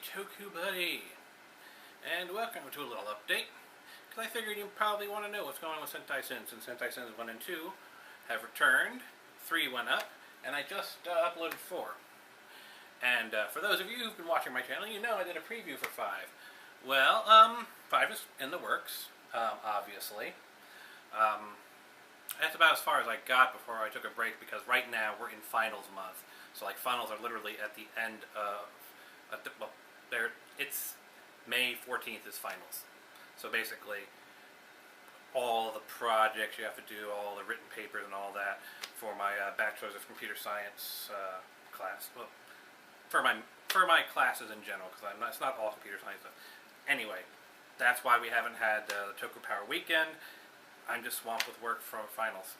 Toku Buddy, and welcome to a little update, because I figured you probably want to know what's going on with Sentai Sins, and Sentai Sins 1 and 2 have returned, 3 went up, and I just uploaded 4. And for those of you who've been watching my channel, you know I did a preview for 5. Well, 5 is in the works, obviously. That's about as far as I got before I took a break, because right now we're in finals month. So like finals are literally at the end of, it's May 14th is finals. So basically all the projects you have to do, all the written papers and all that for my Bachelor's of Computer Science class. Well, for my classes in general, because it's not all computer science stuff. Anyway, that's why we haven't had the Toku Power Weekend. I'm just swamped with work from finals.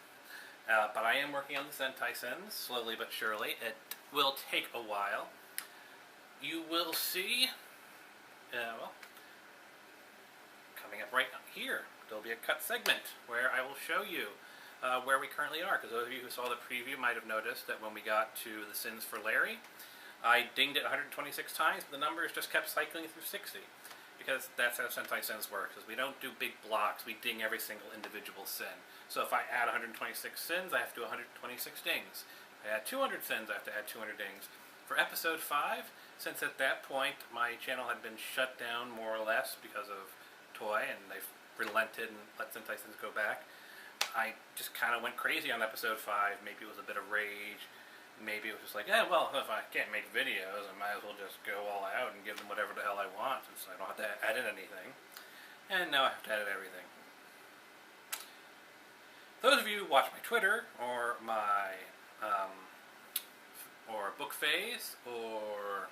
But I am working on the Sentai Sins, slowly but surely. It will take a while. You will see, well, coming up right here, there'll be a cut segment where I will show you where we currently are. Because those of you who saw the preview might have noticed that when we got to the Sins for Larry, I dinged it 126 times, but the numbers just kept cycling through 60. Because that's how Sentai Sins works, is we don't do big blocks, we ding every single individual sin. So if I add 126 sins, I have to do 126 dings. If I add 200 sins, I have to add 200 dings. For episode 5, since at that point my channel had been shut down more or less because of Toy, and they've relented and let Sentai Sins go back, I just kind of went crazy on episode 5. Maybe it was a bit of rage. Maybe it was just like, well, if I can't make videos, I might as well just go all out and give them whatever the hell I want, since I don't have to edit anything. And now I have to edit everything. Those of you who watch my Twitter, or my, or book phase, or,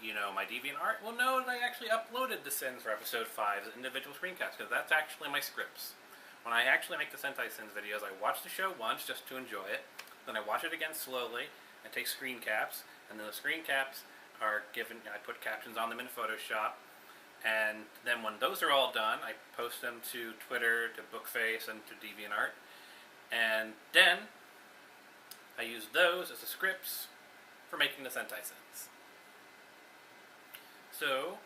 you know, my DeviantArt, will know that I actually uploaded the Sins for episode 5 as individual screencasts, because that's actually my scripts. When I actually make the Sentai Sins videos, I watch the show once just to enjoy it. Then I watch it again slowly, and take screen caps, and then the screen caps are given, I put captions on them in Photoshop, and then when those are all done, I post them to Twitter, to Bookface, and to DeviantArt, and then I use those as the scripts for making the Sentai Sins. So,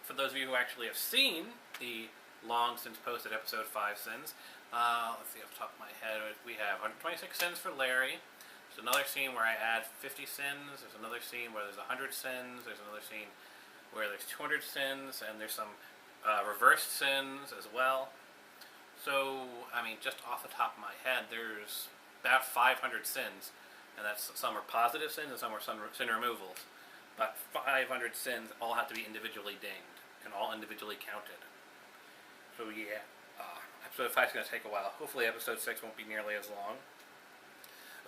for those of you who actually have seen the long since posted episode 5 Sins, let's see off the top of my head, we have 126 Sins for Larry. There's another scene where I add 50 sins, there's another scene where there's 100 sins, there's another scene where there's 200 sins, and there's some reversed sins as well. So, I mean, just off the top of my head, there's about 500 sins, and that's some are positive sins and some are sin removals. But 500 sins all have to be individually dinged, and all individually counted. So yeah, episode 5 is going to take a while. Hopefully episode 6 won't be nearly as long.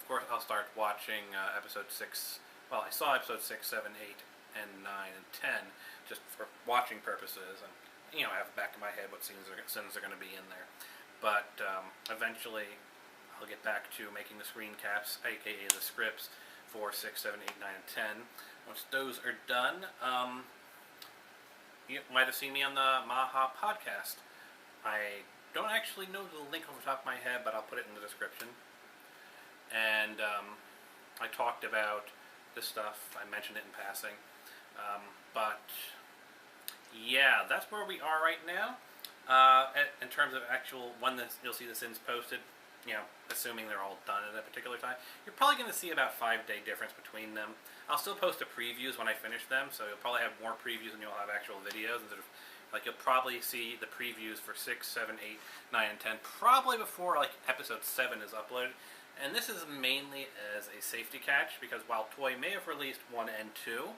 Of course, I'll start watching episode 6. Well, I saw episode 6, 7, 8, and 9, and 10 just for watching purposes, and you know, I have back in my head what sins are going to be in there. But eventually, I'll get back to making the screen caps, aka the scripts for 6, 7, 8, 9, and 10. Once those are done, you might have seen me on the Maha podcast. I don't actually know the link off the top of my head, but I'll put it in the description. And I talked about this stuff. I mentioned it in passing. But yeah, that's where we are right now. In terms of actual when you'll see the Sins posted, you know, assuming they're all done at a particular time, you're probably going to see about 5-day difference between them. I'll still post the previews when I finish them, so you'll probably have more previews than you'll have actual videos. Instead of, like, you'll probably see the previews for 6, 7, 8, 9, and 10 probably before like episode 7 is uploaded. And this is mainly as a safety catch, because while Toy may have released 1 and 2,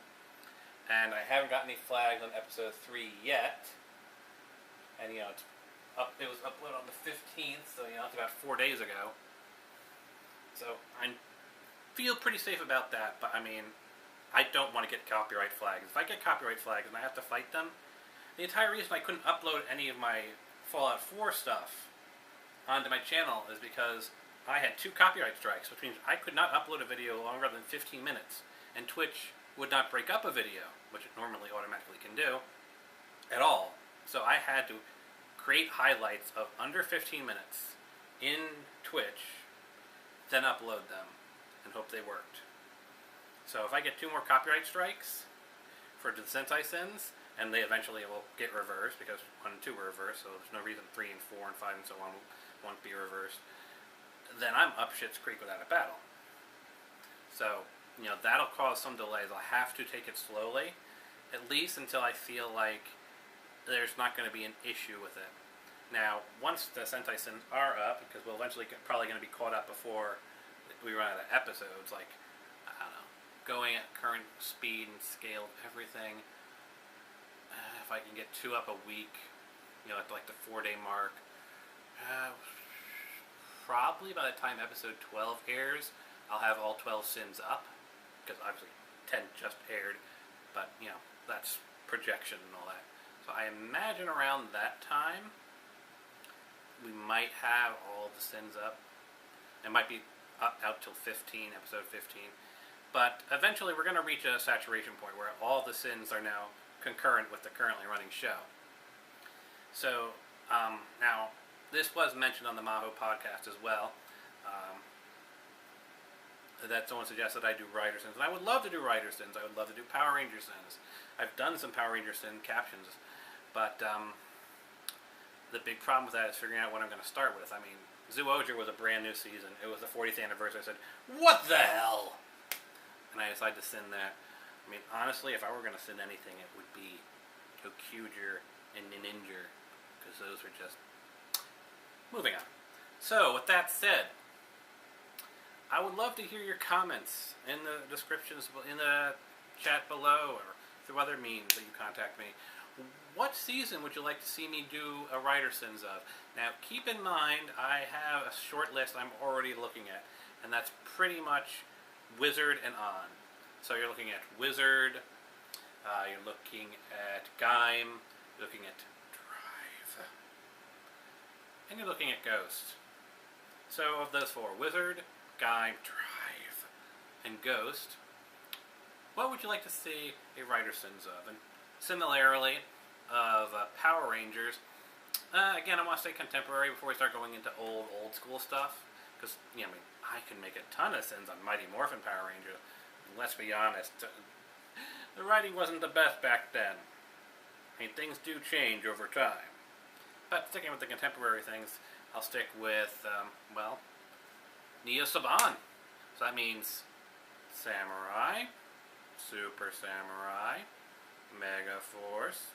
and I haven't got any flags on episode 3 yet, and you know, it was uploaded on the 15th, so you know, it's about 4 days ago. So I feel pretty safe about that, but I mean, I don't want to get copyright flags. If I get copyright flags and I have to fight them, the entire reason I couldn't upload any of my Fallout 4 stuff onto my channel is because I had 2 copyright strikes, which means I could not upload a video longer than 15 minutes, and Twitch would not break up a video, which it normally automatically can do, at all. So I had to create highlights of under 15 minutes in Twitch, then upload them, and hope they worked. So if I get 2 more copyright strikes for the Sentai sins, and they eventually will get reversed because 1 and 2 were reversed, so there's no reason 3 and 4 and 5 and so on won't be reversed. Then I'm up shit's creek without a battle. So, that'll cause some delays. I'll have to take it slowly, at least until I feel like there's not going to be an issue with it. Now, once the Sentai sins are up, because we'll eventually probably going to be caught up before we run out of episodes, like, I don't know, going at current speed and scale of everything, if I can get 2 up a week, at like the 4-day mark, probably by the time episode 12 airs, I'll have all 12 sins up, because obviously 10 just aired, but, that's projection and all that. So I imagine around that time, we might have all the sins up. It might be up out till 15, episode 15. But eventually we're going to reach a saturation point where all the sins are now concurrent with the currently running show. So, now, this was mentioned on the Maho podcast as well. That someone suggested I do Rider Sins. And I would love to do Rider Sins. I would love to do Power Ranger Sins. I've done some Power Ranger Sin captions. But, the big problem with that is figuring out what I'm going to start with. I mean, Zyuohger was a brand new season. It was the 40th anniversary. I said, what the hell? And I decided to sin that. I mean, honestly, if I were going to sin anything, it would be Tokyuger and Ninja. Because those were just... Moving on. So, with that said, I would love to hear your comments in the descriptions, in the chat below, or through other means that you contact me. What season would you like to see me do a Rider Sins of? Now, keep in mind, I have a short list I'm already looking at, and that's pretty much Wizard and on. So you're looking at Wizard, you're looking at Gaim, you're looking at Drive, and you're looking at Ghost. So of those 4, Wizard, Gaim, Drive, and Ghost, what would you like to see a Rider Sins of? And similarly, of Power Rangers, again, I want to stay contemporary before we start going into old school stuff, because, I can make a ton of sins on Mighty Morphin Power Ranger. Let's be honest, the writing wasn't the best back then. I mean, things do change over time. But sticking with the contemporary things, I'll stick with, Neo Saban. So that means Samurai, Super Samurai, Mega Force,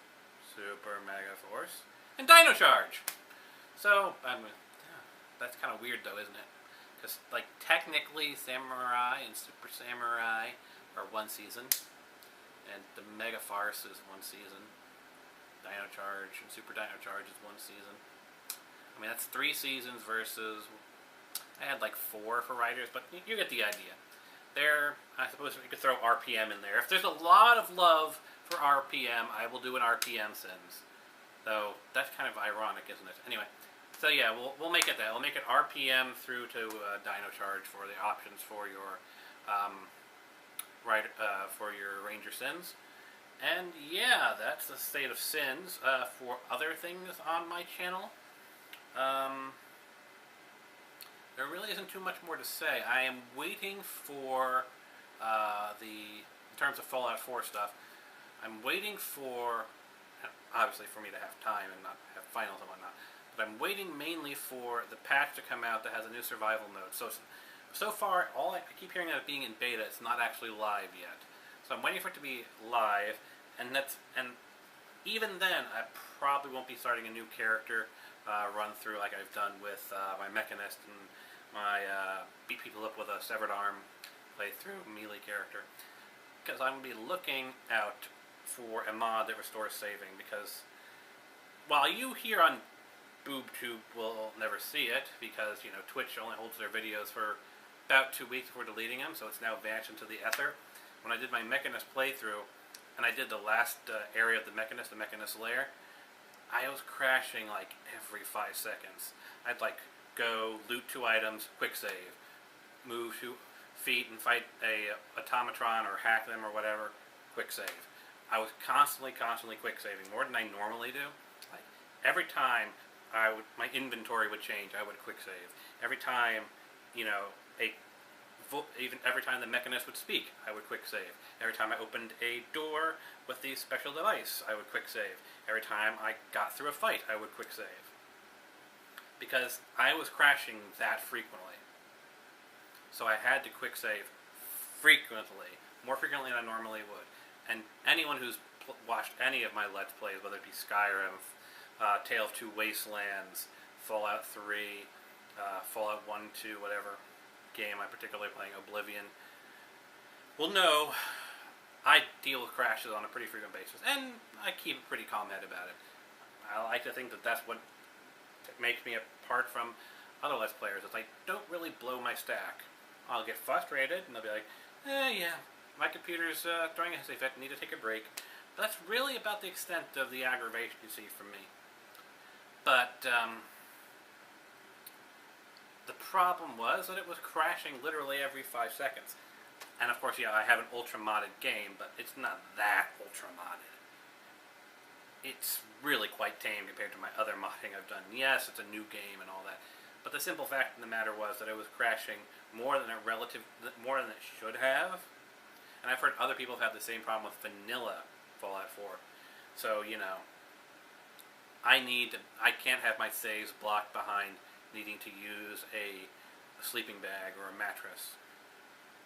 Super Mega Force, and Dino Charge. So, that's kind of weird though, isn't it? Because, technically Samurai and Super Samurai are 1 season, and the Mega Force is 1 season. Dino Charge and Super Dino Charge is 1 season. I mean, that's 3 seasons versus, I had 4 for Riders, but you get the idea. I suppose you could throw RPM in there. If there's a lot of love for RPM, I will do an RPM Sins. Though, that's kind of ironic, isn't it? Anyway, so yeah, we'll make it that. We'll make it RPM through to Dino Charge for the options for your Ranger Sins. And yeah, that's the state of Sins. For other things on my channel, there really isn't too much more to say. I am waiting for in terms of Fallout 4 stuff, I'm waiting for, obviously for me to have time and not have finals and whatnot, but I'm waiting mainly for the patch to come out that has a new survival mode. So far, I keep hearing that it being in beta, it's not actually live yet. So I'm waiting for it to be live, and even then, I probably won't be starting a new character run through like I've done with my Mechanist and my beat people up with a severed arm playthrough melee character, because I'm going to be looking out for a mod that restores saving, because while you here on BoobTube will never see it, because Twitch only holds their videos for about 2 weeks before deleting them, so it's now vanished into the ether. When I did my Mechanist playthrough, and I did the last area of the Mechanist lair, I was crashing every 5 seconds. I'd go loot 2 items, quick save, move 2 feet and fight a automatron or hack them or whatever, quick save. I was constantly quick saving, more than I normally do. Every time my inventory would change, I would quick save. Every time, a even every time the mechanist would speak, I would quick save. Every time I opened a door with the special device, I would quick save. Every time I got through a fight, I would quick save. Because I was crashing that frequently. So I had to quick save frequently. More frequently than I normally would. And anyone who's watched any of my Let's Plays, whether it be Skyrim, Tale of Two Wastelands, Fallout 3, Fallout 1, 2, whatever game I'm particularly playing, Oblivion, will know I deal with crashes on a pretty frequent basis, and I keep a pretty calm head about it. I like to think that that's what makes me apart from other Let's Players, is I don't really blow my stack. I'll get frustrated, and I'll be like, yeah, my computer's throwing a fit, I need to take a break. But that's really about the extent of the aggravation you see from me. But the problem was that it was crashing literally every 5 seconds. And of course, yeah, I have an ultra-modded game, but it's not that ultra-modded. It's really quite tame compared to my other modding I've done. Yes, it's a new game and all that. But the simple fact of the matter was that it was crashing more than it should have. And I've heard other people have had the same problem with vanilla Fallout 4. So, you know, I can't have my saves blocked behind needing to use a sleeping bag or a mattress.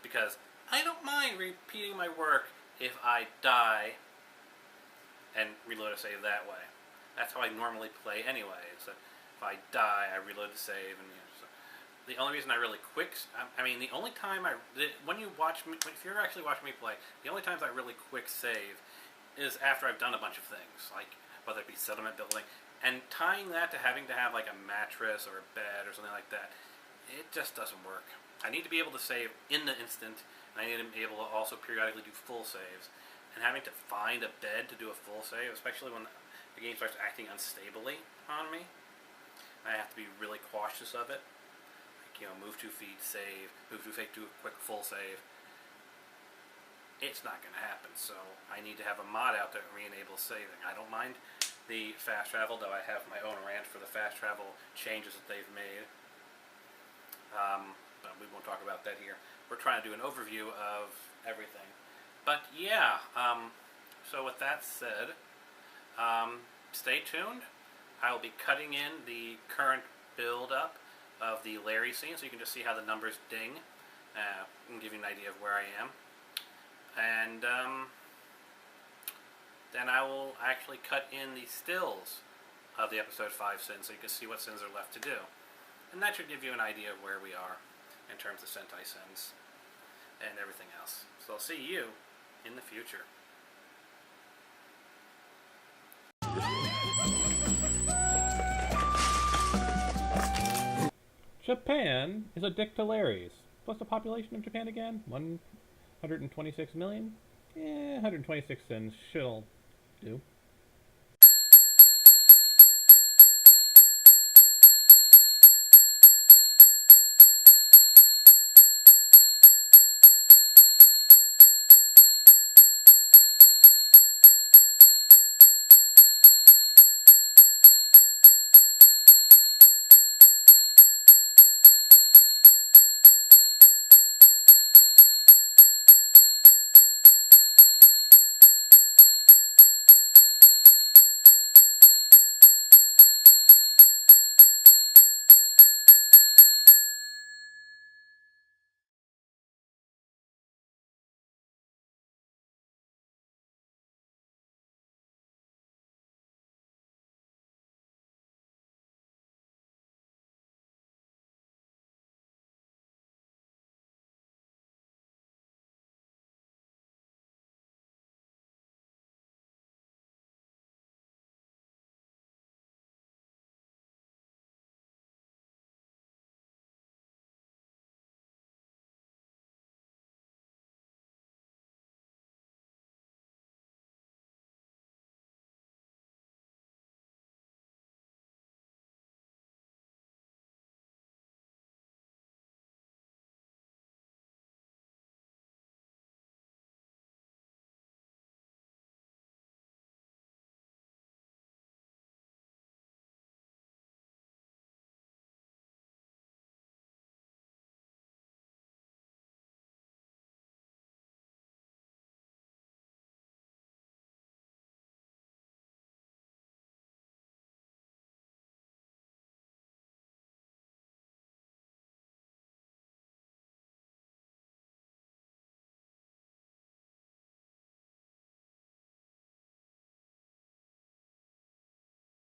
Because I don't mind repeating my work if I die and reload a save that way. That's how I normally play anyway. So if I die, I reload the save, and so the only reason I really the only time when you watch me, if you're actually watching me play, the only times I really quick save is after I've done a bunch of things, like whether it be settlement building, and tying that to having to have like a mattress or a bed or something like that, it just doesn't work. I need to be able to save in the instant, and I need to be able to also periodically do full saves. And having to find a bed to do a full save, especially when the game starts acting unstably on me, I have to be really cautious of it. Like, you know, move 2 feet, save, move 2 feet, do a quick full save. It's not going to happen, so I need to have a mod out that re-enables saving. I don't mind the fast travel, though I have my own rant for the fast travel changes that they've made. But we won't talk about that here. We're trying to do an overview of everything. But yeah, so with that said, stay tuned. I will be cutting in the current build-up of the Larry scene, so you can just see how the numbers ding, and give you an idea of where I am. And then I will actually cut in the stills of the episode 5 sins, so you can see what sins are left to do. And that should give you an idea of where we are in terms of Sentai sins and everything else. So I'll see you in the future. Japan is a dick to Larry's. What's the population of Japan again? 126 million? 126 sins should do.